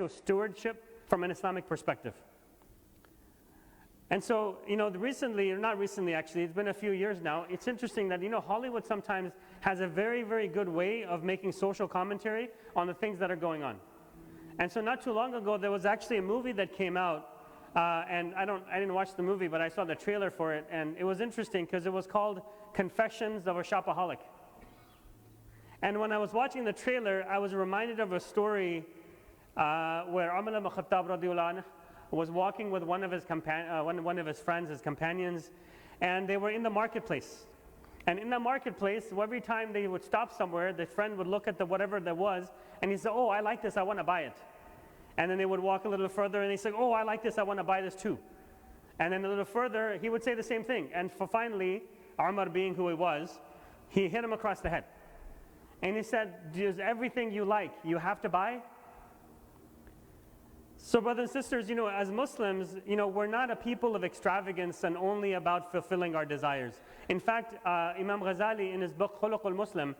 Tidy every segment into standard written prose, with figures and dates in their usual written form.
to stewardship from an Islamic perspective. And so, recently, or not recently actually, it's been a few years now, it's interesting that, Hollywood sometimes has a very, very good way of making social commentary on the things that are going on. And so not too long ago, there was actually a movie that came out, and I didn't watch the movie, but I saw the trailer for it, and it was interesting because it was called Confessions of a Shopaholic. And when I was watching the trailer, I was reminded of a story where Umar ibn Khattab radiallahu anhu was walking with one of his friends, his companions, and they were in the marketplace. And in the marketplace, every time they would stop somewhere, the friend would look at whatever there was, and he said, "Oh, I like this, I want to buy it." And then they would walk a little further, and he said, "Oh, I like this, I want to buy this too." And then a little further, he would say the same thing. And finally, Umar, being who he was, he hit him across the head. And he said, "Does everything you like, you have to buy?" So brothers and sisters, as Muslims, we're not a people of extravagance and only about fulfilling our desires. In fact, Imam Ghazali in his book, Khuluqul Muslim,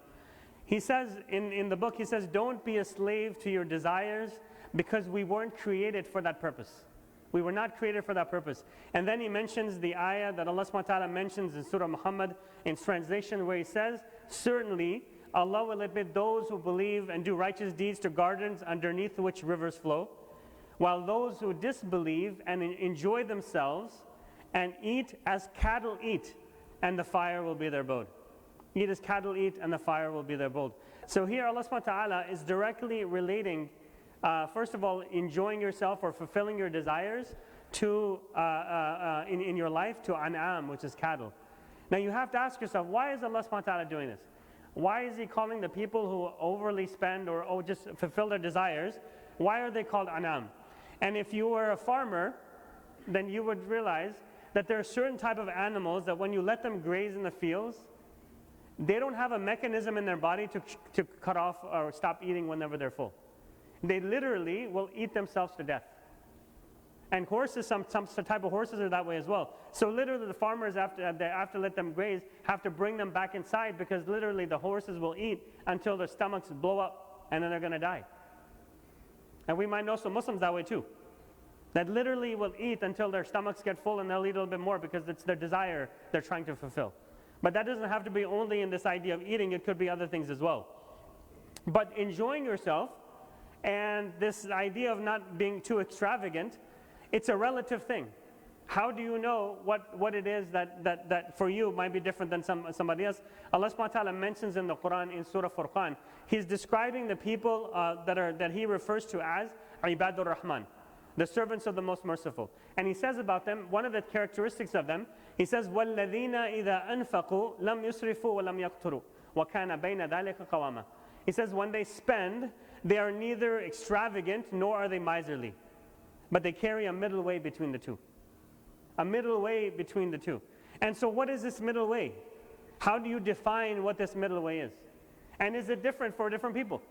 he says, in the book, he says, don't be a slave to your desires because we weren't created for that purpose. We were not created for that purpose. And then he mentions the ayah that Allah subhanahu wa ta'ala mentions in Surah Muhammad in translation where he says, certainly Allah will admit those who believe and do righteous deeds to gardens underneath which rivers flow, while those who disbelieve and enjoy themselves and eat as cattle eat, and the fire will be their abode. Eat as cattle eat, and the fire will be their abode. So here Allah subhanahu wa ta'ala is directly relating, first of all, enjoying yourself or fulfilling your desires to, in your life, to an'am, which is cattle. Now you have to ask yourself, why is Allah subhanahu wa ta'ala doing this? Why is He calling the people who overly spend or just fulfill their desires, why are they called an'am? And if you were a farmer, then you would realize that there are certain type of animals that when you let them graze in the fields, they don't have a mechanism in their body to cut off or stop eating whenever they're full. They literally will eat themselves to death. And horses, some type of horses are that way as well. So literally the farmers, after let them graze, have to bring them back inside because literally the horses will eat until their stomachs blow up and then they're going to die. And we might know some Muslims that way too, that literally will eat until their stomachs get full and they'll eat a little bit more because it's their desire they're trying to fulfill. But that doesn't have to be only in this idea of eating, it could be other things as well. But enjoying yourself and this idea of not being too extravagant, it's a relative thing. How do you know what it is that for you might be different than somebody else? Allah subhanahu wa ta'ala mentions in the Quran in Surah Furqan, He's describing the people that He refers to as Ibadur Rahman, the servants of the Most Merciful. And He says about them, one of the characteristics of them, He says, وَالَّذِينَ إِذَا أَنفَقُوا لَمْ يُسْرِفُوا وَلَمْ يَقْتُرُوا وَكَانَ بَيْنَ ذَلِكَ قَوَامًا. He says when they spend, they are neither extravagant nor are they miserly, but they carry a middle way between the two. A middle way between the two. And so what is this middle way? How do you define what this middle way is? And is it different for different people?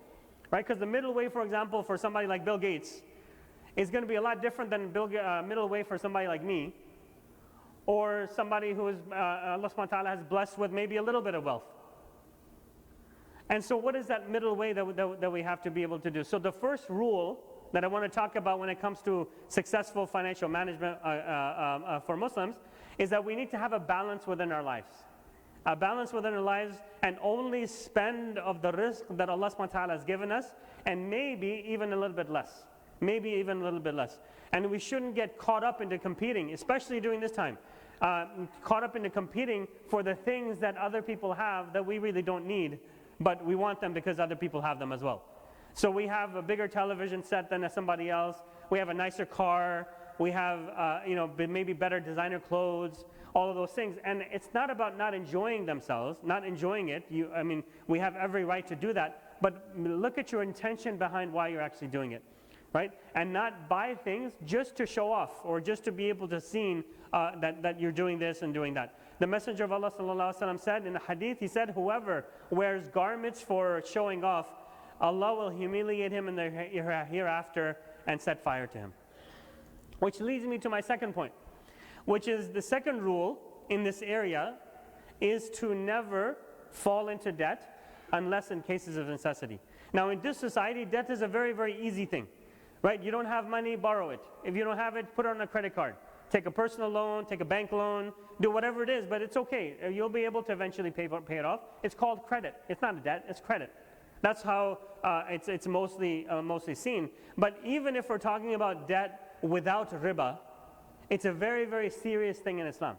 Right? Because the middle way, for example, for somebody like Bill Gates is going to be a lot different than middle way for somebody like me, or somebody who is Allah subhanahu wa ta'ala has blessed with maybe a little bit of wealth. And so what is that middle way that we have to be able to do? So the first rule that I want to talk about when it comes to successful financial management for Muslims is that we need to have a balance within our lives. A balance within our lives and only spend of the rizq that Allah subhanahu wa ta'ala has given us, and maybe even a little bit less. Maybe even a little bit less. And we shouldn't get caught up into competing, especially during this time. Caught up into competing for the things that other people have that we really don't need, but we want them because other people have them as well. So we have a bigger television set than somebody else. We have a nicer car. We have maybe better designer clothes, all of those things. And it's not about not enjoying themselves, not enjoying it. We have every right to do that. But look at your intention behind why you're actually doing it, right? And not buy things just to show off or just to be able to see that you're doing this and doing that. The Messenger of Allah sallallahu alaihi wasallam said in the hadith, he said, whoever wears garments for showing off, Allah will humiliate him in the hereafter and set fire to him. Which leads me to my second point, which is the second rule in this area is to never fall into debt unless in cases of necessity. Now in this society, debt is a very, very easy thing. right? You don't have money, borrow it. If you don't have it, put it on a credit card. Take a personal loan, take a bank loan, do whatever it is, but it's okay. You'll be able to eventually pay it off. It's called credit. It's not a debt, it's credit. That's how it's mostly seen. But even if we're talking about debt without riba, it's a very, very serious thing in Islam.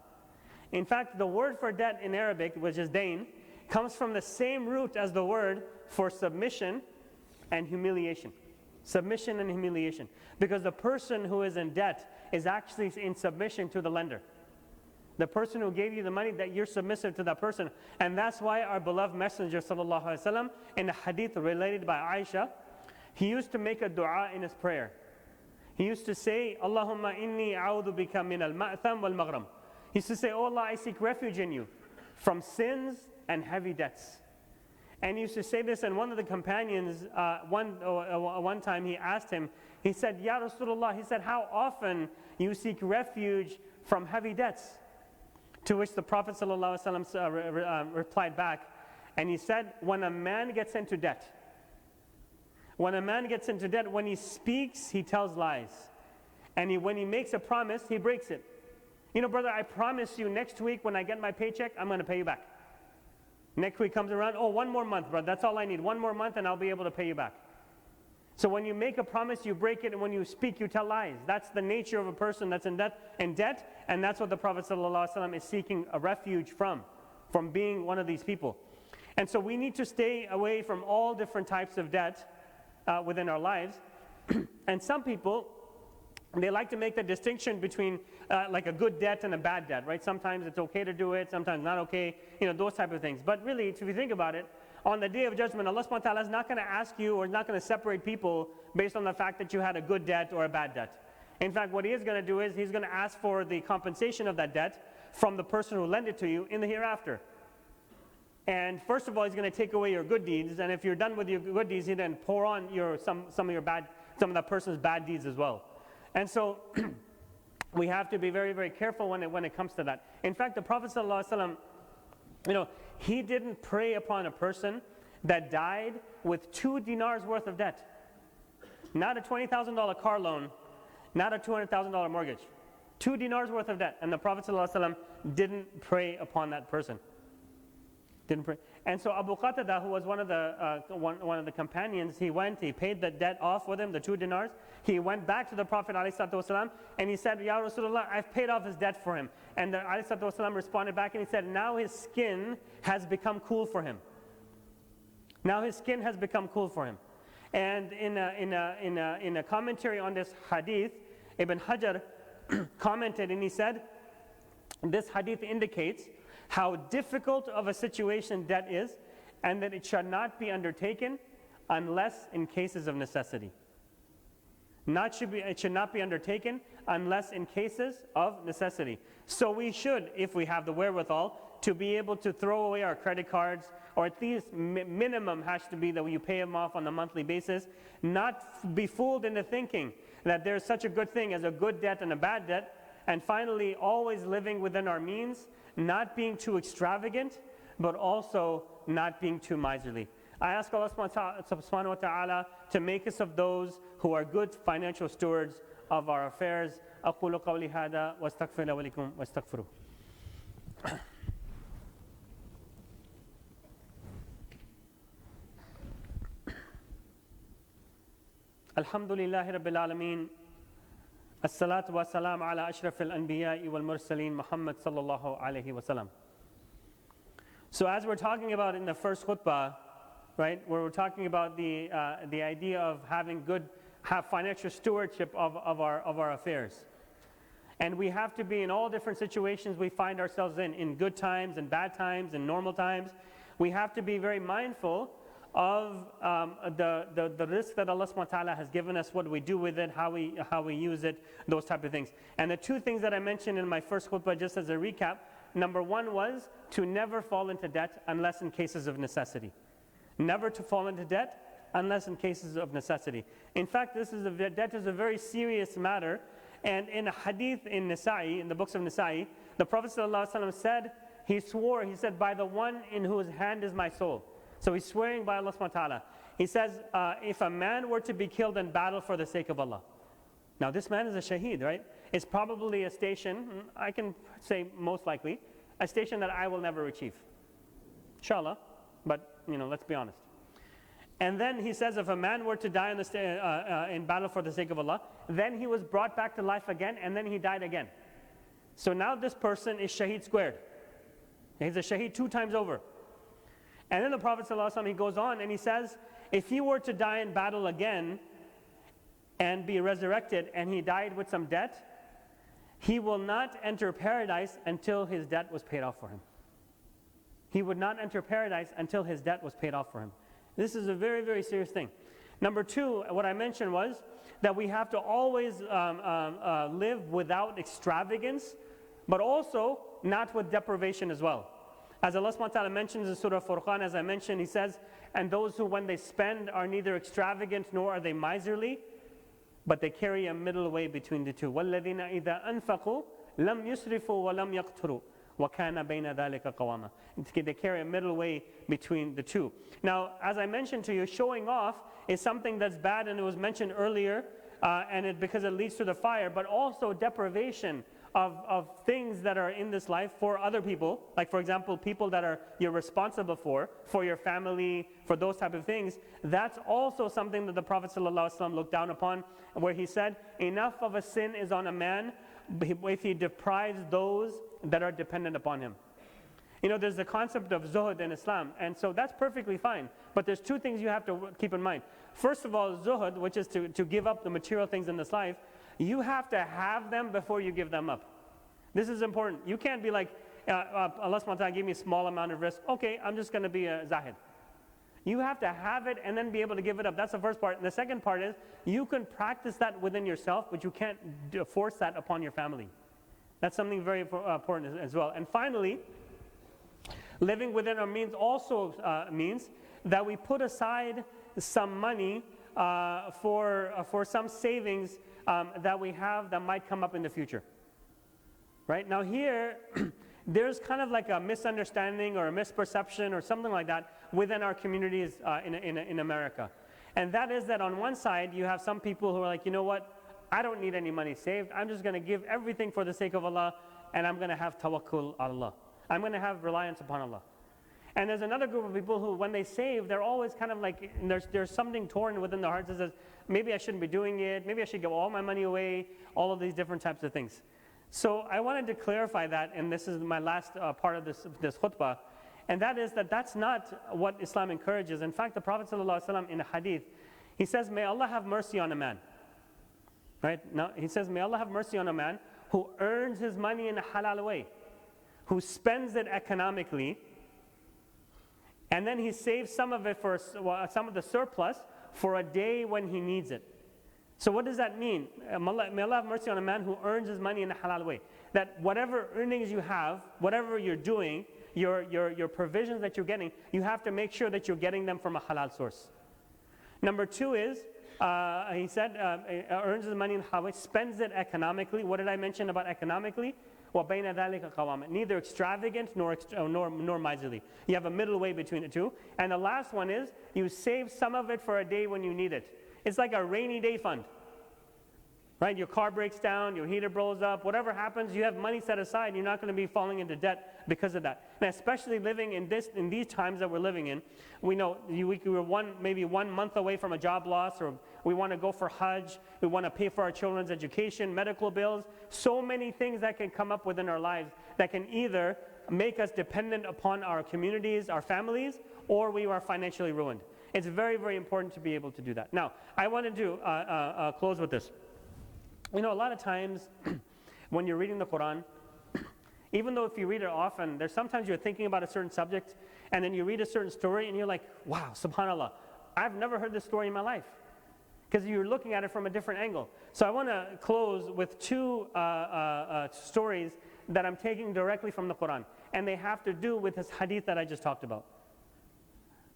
In fact, the word for debt in Arabic, which is dain, comes from the same root as the word for submission and humiliation. Submission and humiliation. Because the person who is in debt is actually in submission to the lender. The person who gave you the money, that you're submissive to that person. And that's why our beloved Messenger ﷺ, in a hadith related by Aisha, he used to make a dua in his prayer. He used to say, Allahumma inni a'udhu bika min al-ma'tham wal-maghram. He used to say, oh Allah, I seek refuge in you from sins and heavy debts. And he used to say this, and one of the companions, one time he asked him, he said, Ya Rasulullah, he said, how often you seek refuge from heavy debts? To which the Prophet ﷺ replied back, and he said, when a man gets into debt, when he speaks, he tells lies. And when he makes a promise, he breaks it. You know, brother, I promise you next week when I get my paycheck, I'm going to pay you back. Next week comes around, oh, one more month, brother, that's all I need. One more month and I'll be able to pay you back. So when you make a promise, you break it, and when you speak, you tell lies. That's the nature of a person that's in debt, and that's what the Prophet ﷺ is seeking a refuge from being one of these people. And so we need to stay away from all different types of debt within our lives. And some people, they like to make the distinction between like a good debt and a bad debt, right? Sometimes it's okay to do it, sometimes not okay, you know, those type of things. But really, if you think about it, on the Day of Judgment, Allah subhanahu wa ta'ala is not going to ask you, or is not going to separate people based on the fact that you had a good debt or a bad debt. In fact, what He is going to do is He's going to ask for the compensation of that debt from the person who lent it to you in the hereafter. And first of all, He's going to take away your good deeds, and if you're done with your good deeds, He then pour on some of that person's bad deeds as well. And so we have to be very, very careful when it comes to that. In fact, the Prophet ﷺ, you know, he didn't prey upon a person that died with 2 dinars worth of debt. Not a $20,000 car loan, not a $200,000 mortgage. 2 dinars worth of debt. And the Prophet ﷺ didn't prey upon that person. Didn't pray. And so Abu Qatada, who was one of the companions, he paid the debt off with him, the 2 dinars. He went back to the Prophet ﷺ, and he said, Ya Rasulullah, I've paid off his debt for him. And the ﷺ responded back and he said, now his skin has become cool for him. Now his skin has become cool for him. And in a commentary on this hadith, Ibn Hajar commented and he said, this hadith indicates how difficult of a situation debt is, and that it should not be undertaken unless in cases of necessity. It should not be undertaken unless in cases of necessity. So we should, if we have the wherewithal, to be able to throw away our credit cards, or at least minimum has to be that you pay them off on a monthly basis, not be fooled into thinking that there's such a good thing as a good debt and a bad debt, and finally always living within our means, not being too extravagant, but also not being too miserly. I ask Allah subhanahu wa ta'ala to make us of those who are good financial stewards of our affairs. أقول قولي هذا واستغفر الله ولكم واستغفروه. الحمد لله رب العالمين. الصلاة والسلام على أشرف الأنبياء والمرسلين محمد صلى الله عليه وسلم. So as we're talking about in the first khutbah, right, where we're talking about the idea of have financial stewardship of our affairs. And we have to be in all different situations we find ourselves in good times and bad times and normal times. We have to be very mindful of the risk that Allah subhanahu wa ta'ala has given us, what do we do with it, how we use it, those type of things. And the 2 things that I mentioned in my first khutbah, just as a recap, number 1 was to never fall into debt unless in cases of necessity. Never to fall into debt unless in cases of necessity. In fact, debt is a very serious matter. And in a hadith in Nisa'i, in the books of Nisa'i, the Prophet ﷺ said, he said, by the one in whose hand is my soul. So he's swearing by Allah subhanahu wa ta'ala. He says, if a man were to be killed in battle for the sake of Allah. Now this man is a shaheed, right? It's probably a station, I can say most likely, a station that I will never achieve. Inshallah, but let's be honest. And then he says, if a man were to die in battle for the sake of Allah, then he was brought back to life again, and then he died again. So now this person is shaheed squared. He's a shaheed 2 times over. And then the Prophet ﷺ, he goes on and he says, if he were to die in battle again and be resurrected and he died with some debt, he will not enter paradise until his debt was paid off for him. He would not enter paradise until his debt was paid off for him. This is a very, very serious thing. Number 2, what I mentioned was that we have to always live without extravagance, but also not with deprivation as well. As Allah subhanahu wa ta'ala mentions in Surah Furqan, as I mentioned, He says, and those who when they spend are neither extravagant nor are they miserly, but they carry a middle way between the two. وَالَّذِينَ إِذَا أَنفَقُوا لَمْ يُسْرِفُوا وَلَمْ يَقْتُرُوا وَكَانَ بَيْنَ ذَلِكَ قَوَامًا. They carry a middle way between the two. Now, as I mentioned to you, showing off is something that's bad, and it was mentioned earlier, because it leads to the fire, but also deprivation of things that are in this life for other people, like for example, people that you're responsible for your family, for those type of things. That's also something that the Prophet ﷺ looked down upon, where he said, enough of a sin is on a man if he deprives those that are dependent upon him. There's the concept of zuhud in Islam, and so that's perfectly fine. But there's 2 things you have to keep in mind. First of all, zuhud, which is to give up the material things in this life. You have to have them before you give them up. This is important. You can't be like, Allah subhanahu wa ta'ala gave me a small amount of risk. Okay, I'm just going to be a zahid. You have to have it and then be able to give it up. That's the first part. And the second part is, you can practice that within yourself, but you can't force that upon your family. That's something very important as well. And finally, living within our means also means that we put aside some money for some savings that we have that might come up in the future. Right? Now here, there's kind of like a misunderstanding or a misperception or something like that within our communities in America. And that is that on one side, you have some people who are like, you know what, I don't need any money saved. I'm just going to give everything for the sake of Allah, and I'm going to have tawakkul ala Allah. I'm going to have reliance upon Allah. And there's another group of people who, when they save, they're always kind of like, there's something torn within their hearts that says, maybe I shouldn't be doing it, maybe I should give all my money away, all of these different types of things. So I wanted to clarify that, and this is my last part of this khutbah, and that is that that's not what Islam encourages. In fact, the Prophet ﷺ in a hadith, he says, may Allah have mercy on a man. Right? Now, he says, may Allah have mercy on a man who earns his money in a halal way, who spends it economically, and then he saves some of it some of the surplus for a day when he needs it. So what does that mean? May Allah have mercy on a man who earns his money in a halal way. That whatever earnings you have, whatever you're doing, your provisions that you're getting, you have to make sure that you're getting them from a halal source. Number 2 is, he said, earns his money in halal way, spends it economically. What did I mention about economically? وَبَيْنَ ذَلِكَ قَوَامًا. Neither extravagant nor miserly. You have a middle way between the two. And the last one is, you save some of it for a day when you need it. It's like a rainy day fund. Right? Your car breaks down, your heater blows up, whatever happens, you have money set aside, and you're not going to be falling into debt because of that. And especially living in these times that we're living in, we know we're maybe 1 month away from a job loss, or we want to go for Hajj, we want to pay for our children's education, medical bills, so many things that can come up within our lives that can either make us dependent upon our communities, our families, or we are financially ruined. It's very, very important to be able to do that. Now, I wanted to close with this. A lot of times when you're reading the Quran, even though if you read it often, there's sometimes you're thinking about a certain subject, and then you read a certain story, and you're like, wow, subhanAllah, I've never heard this story in my life. Because you're looking at it from a different angle. So I want to close with 2 stories that I'm taking directly from the Quran. And they have to do with this hadith that I just talked about.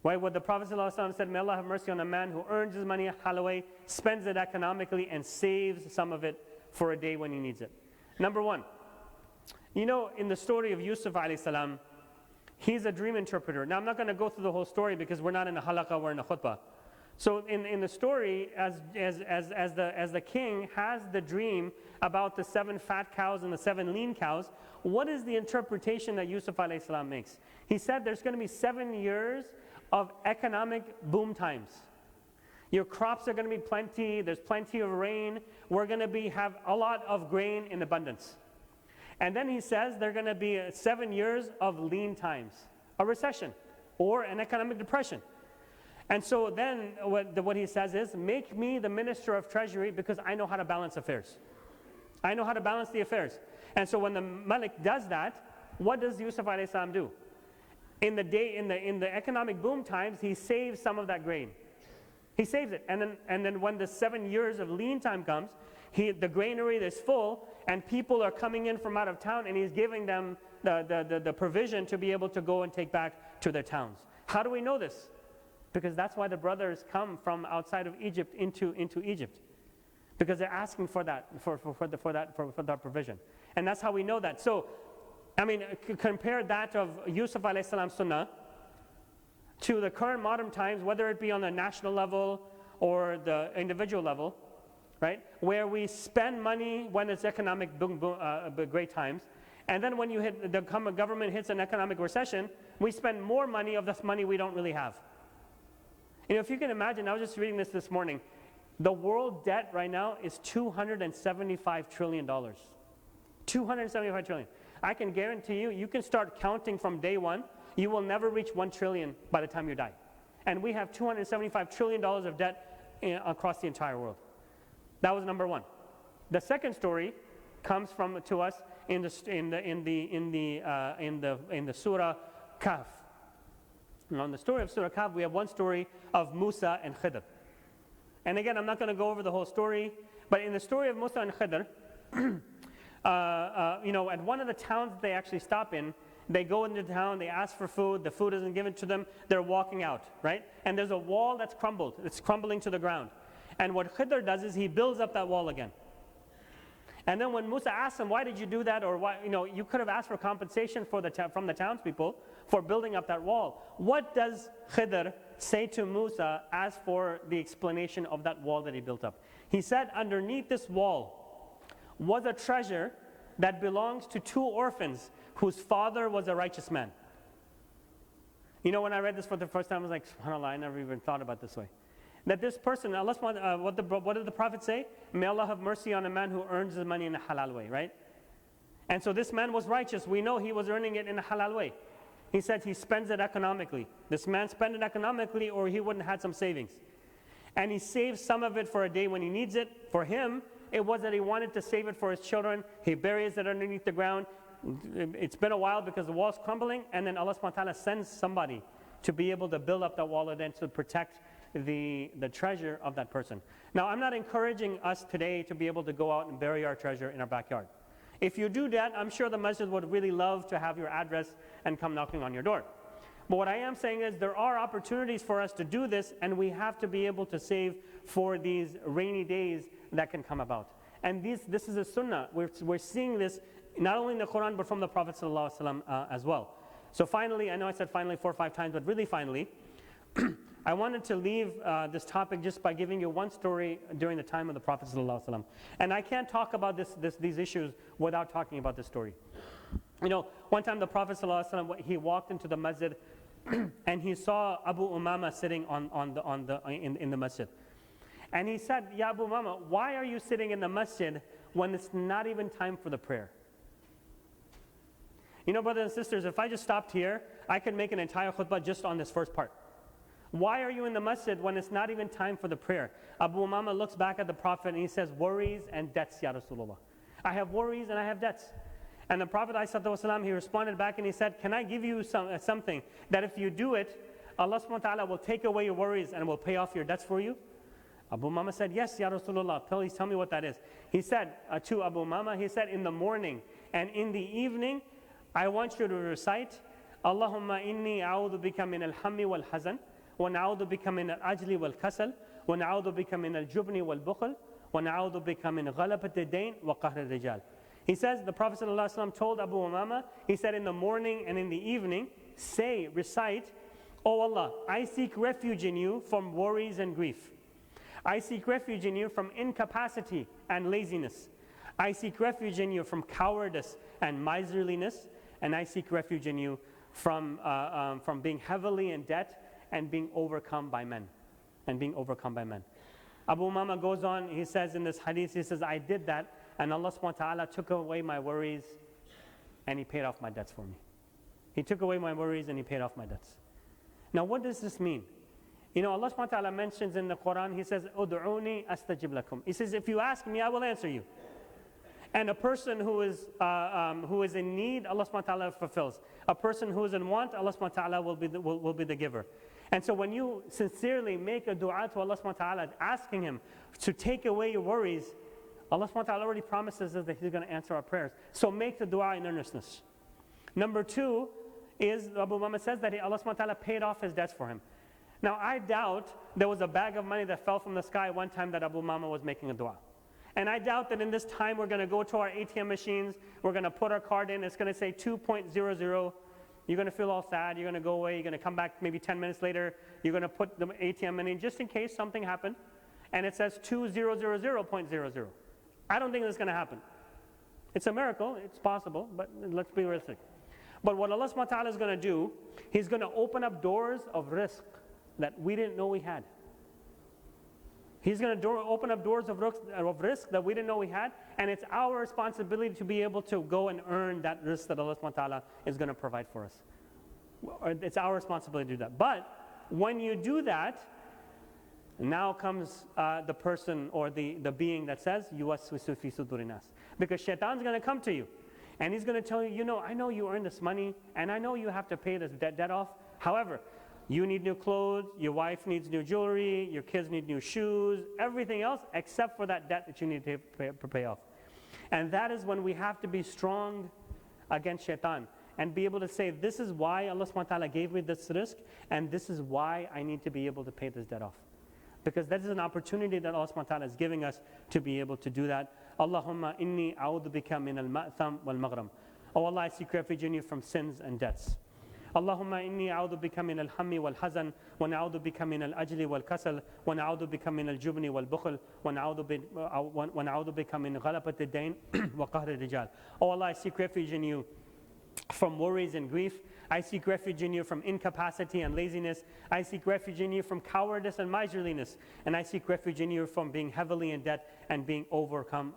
Right, what the Prophet ﷺ said, may Allah have mercy on a man who earns his money halal way, spends it economically, and saves some of it for a day when he needs it. Number 1, in the story of Yusuf alayhi salam, he's a dream interpreter. Now I'm not going to go through the whole story because we're not in a halaqah, we're in a khutbah. So in the story, as the king has the dream about the 7 fat cows and the 7 lean cows, what is the interpretation that Yusuf alayhi salam makes? He said there's going to be 7 years of economic boom times. Your crops are going to be plenty, there's plenty of rain, we're going to have a lot of grain in abundance. And then he says there are going to be 7 years of lean times, a recession or an economic depression. And so then what he says is, make me the minister of treasury because I know how to balance affairs. I know how to balance the affairs. And so when the Malik does that, what does Yusuf alayhi salam do? In the economic boom times, he saves some of that grain. He saves it. And then when the 7 years of lean time comes, the granary is full and people are coming in from out of town and he's giving them the provision to be able to go and take back to their towns. How do we know this? Because that's why the brothers come from outside of Egypt into Egypt. Because they're asking for that, for that provision. And that's how we know that. So, I mean, compare that of Yusuf alayhi salam's sunnah to the current modern times, whether it be on the national level or the individual level, right? Where we spend money when it's economic great times. And then when the government hits an economic recession, we spend more money of this money we don't really have. You know, if you can imagine, I was just reading this morning, the world debt right now is $275 trillion. $275 trillion. I can guarantee you, you can start counting from day one, you will never reach 1 trillion by the time you die. And we have $275 trillion of debt across the entire world. That was number one. The second story comes to us in the Surah Kahf. Now, in the story of Surah Kahf, we have one story of Musa and Khidr. And again, I'm not going to go over the whole story, but in the story of Musa and Khidr, at one of the towns they actually stop in, they go into town, they ask for food, the food isn't given to them, they're walking out, right? And there's a wall that's crumbled, it's crumbling to the ground. And what Khidr does is he builds up that wall again. And then when Musa asks him, why did you do that? Or why, you could have asked for compensation from the townspeople for building up that wall. What does Khidr say to Musa as for the explanation of that wall that he built up? He said, underneath this wall was a treasure that belongs to 2 orphans whose father was a righteous man. You know, when I read this for the first time, I was like, subhanAllah, I never even thought about it this way. That this person, Allah, what did the Prophet say? May Allah have mercy on a man who earns his money in a halal way, right? And so this man was righteous. We know he was earning it in a halal way. He said he spends it economically. This man spent it economically or he wouldn't have had some savings. And he saves some of it for a day when he needs it. For him, it was that he wanted to save it for his children. He buries it underneath the ground. It's been a while because the wall's crumbling, and then Allah subhanahu wa ta'ala sends somebody to be able to build up that wall and to protect the treasure of that person. Now, I'm not encouraging us today to be able to go out and bury our treasure in our backyard. If you do that, I'm sure the masjid would really love to have your address and come knocking on your door. But what I am saying is there are opportunities for us to do this, and we have to be able to save for these rainy days that can come about. And this is a sunnah. We're seeing this not only in the Quran, but from the Prophet ﷺ as well. So finally, I know I said finally 4 or 5 times, but really finally, I wanted to leave this topic just by giving you one story during the time of the Prophet ﷺ. And I can't talk about these issues without talking about this story. You know, one time the Prophet ﷺ, he walked into the masjid and he saw Abu Umama sitting in the masjid. And he said, Ya Abu Umama, why are you sitting in the masjid when it's not even time for the prayer? You know, brothers and sisters, if I just stopped here, I could make an entire khutbah just on this first part. Why are you in the masjid when it's not even time for the prayer? Abu Umama looks back at the Prophet and he says, worries and debts, Ya Rasulullah. I have worries and I have debts. And the Prophet ﷺ, he responded back and he said, can I give you something that if you do it, Allah subhanahu wa ta'ala will take away your worries and will pay off your debts for you? Abu Umama said, yes, Ya Rasulullah, please tell me what that is. He said to Abu Umama, he said, in the morning and in the evening, I want you to recite, Allahumma inni a'udhu bika min al-hammi wal-hazan, wa na'udhu bika min al-ajli wal-kasal, wa na'udhu bika min al-jubni wal-bukhl, wa na'udhu bika min ghalabat ad-dayn wa qahr al-rijal. He says, the Prophet ﷺ told Abu Umama, he said, in the morning and in the evening, recite, Oh Allah, I seek refuge in you from worries and grief. I seek refuge in you from incapacity and laziness. I seek refuge in you from cowardice and miserliness. And I seek refuge in you from being heavily in debt and being overcome by men. And being overcome by men. Abu Umama goes on, he says in this hadith, he says, I did that, and Allah subhanahu wa ta'ala took away my worries, and He paid off my debts for me. He took away my worries, and He paid off my debts. Now what does this mean? You know, Allah subhanahu wa ta'ala mentions in the Quran, He says, Udu'uni astajib lakum. He says, if you ask me, I will answer you. And a person who is in need, Allah subhanahu wa ta'ala fulfills. A person who is in want, Allah subhanahu wa ta'ala will be the giver. And so when you sincerely make a dua to Allah subhanahu wa ta'ala, asking Him to take away your worries, Allah subhanahu wa ta'ala already promises us that He's going to answer our prayers. So make the dua in earnestness. Number two is, Abu Umama says that Allah subhanahu wa ta'ala paid off his debts for him. Now I doubt there was a bag of money that fell from the sky one time that Abu Umama was making a dua. And I doubt that in this time we're going to go to our ATM machines, we're going to put our card in, it's going to say 2.00. You're going to feel all sad, you're going to go away, you're going to come back maybe 10 minutes later, you're going to put the ATM money in just in case something happened, and it says 2000.00. I don't think that's going to happen. It's a miracle, it's possible, but let's be realistic. But what Allah subhanahu wa ta'ala is going to do, He's going to open up doors of rizq that we didn't know we had. He's going to open up doors of rizq that we didn't know we had, and it's our responsibility to be able to go and earn that rizq that Allah subhanahu wa ta'ala is going to provide for us. It's our responsibility to do that. But when you do that, now comes the person or the being that says, yuwaswisu fi suduri nas. Because shaitan's going to come to you, and he's going to tell you, you know, I know you earned this money, and I know you have to pay this debt off. However, you need new clothes, your wife needs new jewelry, your kids need new shoes, everything else except for that debt that you need to pay off. And that is when we have to be strong against shaitan and be able to say, this is why Allah subhanahu wa ta'ala gave me this rizq, and this is why I need to be able to pay this debt off. Because that is an opportunity that Allah subhanahu wa ta'ala is giving us to be able to do that. Allahumma inni a'udhu bika min al-ma'tham wal-maghram. Oh Allah, I seek refuge in you from sins and debts. اللهم إني أعوذ بك من الهم والحزن ونعوذ بك من الأجل والكسل ونعوذ بك من الجبن والبخل ونعوذ بك من غلبة الدين وقهر الرجال. Oh Allah, I seek refuge in you from worries and grief. I seek refuge in you from incapacity and laziness. I seek refuge in you from cowardice and miserliness. And I seek refuge in you from being heavily in debt and being overcome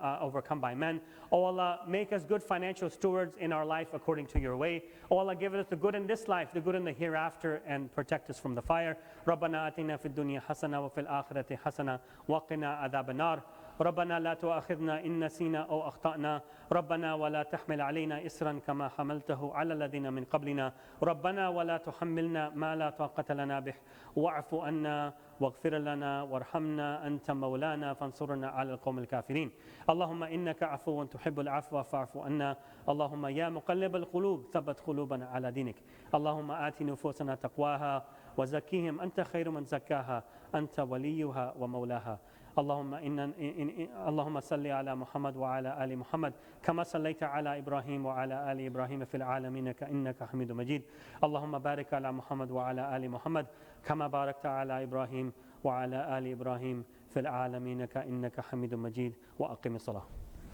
by men. Oh Allah, make us good financial stewards in our life according to your way. Oh Allah, give us the good in this life, the good in the hereafter, and protect us from the fire. رَبَّنَا آتِنَا فِي الدُّنْيَا حَسَنَةً وَفِي الْآخِرَةِ حَسَنَةً وَقِنَا عَذَابَ النَّارِ ربنا لا تؤاخذنا إن نسينا أو أخطأنا ربنا ولا تحمل علينا إسرا كما حملته على الذين من قبلنا ربنا ولا تحملنا ما لا طاقة لنا به واعف عنا واغفر لنا وارحمنا أنت مولانا فانصرنا على القوم الكافرين اللهم إنك عفو تحب العفو فاعف عنا اللهم يا مقلب القلوب ثبت قلوبنا على دينك اللهم آت نفوسنا تقواها وزكيهم أنت خير من زكاها أنت وليها ومولاها اللهم صل على محمد وعلى آل محمد كما صليت على إبراهيم وعلى آل إبراهيم في العالمين إنك حميد مجيد اللهم بارك على محمد وعلى آل محمد كما باركت على إبراهيم وعلى آل إبراهيم في العالمين إنك حميد مجيد وأقم الصلاة